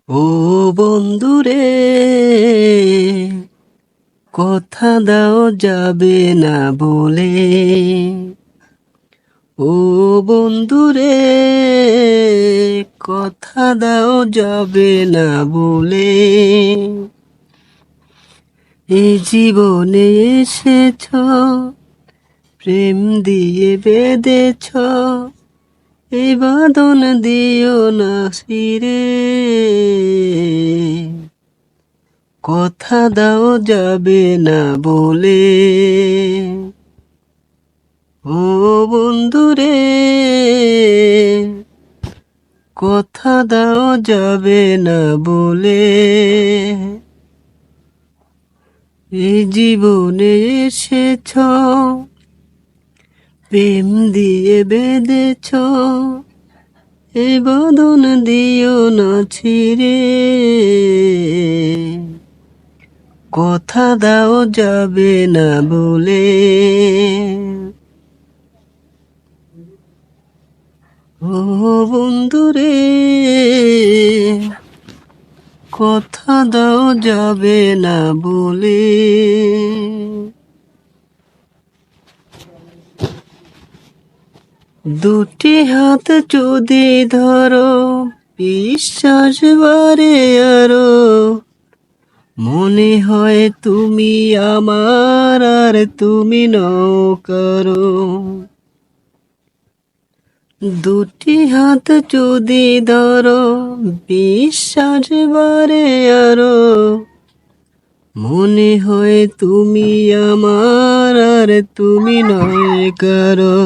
ও বন্ধুরে, কথা দাও যাবে না বলে। ও বন্ধুরে, কথা দাও যাবে না বলে। এই জীবনে এসেছ, প্রেম দিয়ে বেঁধেছ, এই বাঁধন দিও না ছিঁড়ে। কথা দাও যাবে না বলে। ও বন্ধুরে, কথা দাও যাবে না বলে। এই জীবনে এসেছ, প্রেম দিয়ে বেঁধেছ, এই বাঁধন দিও না ছিঁড়ে। কথা দাও যাবে না বলে। ও বন্ধুরে, কথা দাও যাবে না বলে। দুটি হাত যদি ধরো, বিশ্বাস বাড়ে আরো। মনে হয় তুমি আমার আর তুমি নও কারো। দুটি হাত যদি ধরো, বিশ্বাস বাড়ে আরো। মনে হয় তুমি আমার আর তুমি নয় কারো।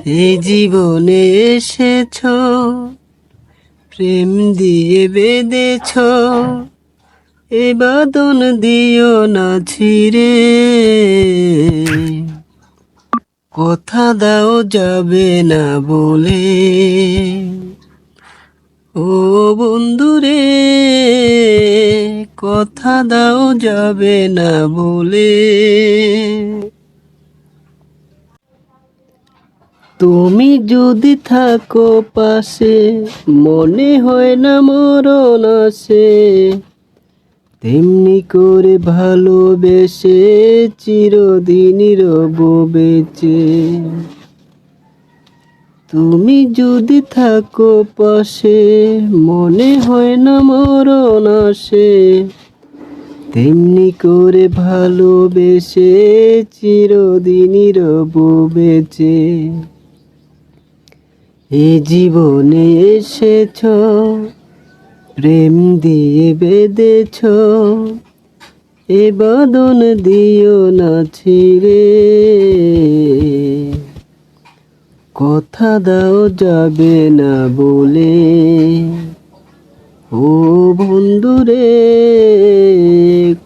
এই জীবনে এসেছ, প্রেম দিয়ে বেঁধেছ, এ বাঁধন দিও না ছিঁড়ে। কথা দাও যাবে না বলে। ও বন্ধুরে, কথা দাও যাবে না বলে। তুমি যদি থাকো পাশে, মনে হয় না মরণ আসে। তেমনি করে ভালোবেসে চিরদিনই রব বেঁচে। তুমি যদি থাকো পাশে, মনে হয় না মরণ আসে। তেমনি করে ভালোবেসে চিরদিনই রব বেঁচে। এই জীবনে এসেছ, প্রেম দিয়ে বেঁধেছ, এ বাঁধন দিও না ছিঁড়ে। কথা দাও যাবে না বলে। ও বন্ধুরে,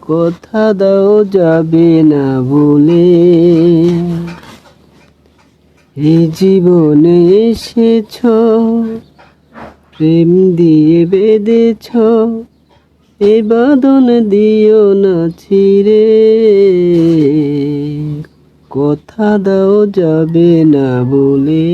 কথা দাও যাবে না বলে। এই জীবনে এসেছ, প্রেম দিয়ে বেঁধেছ, এ বাঁধন দিও না ছিঁড়ে। কথা দাও যাবে না বলে।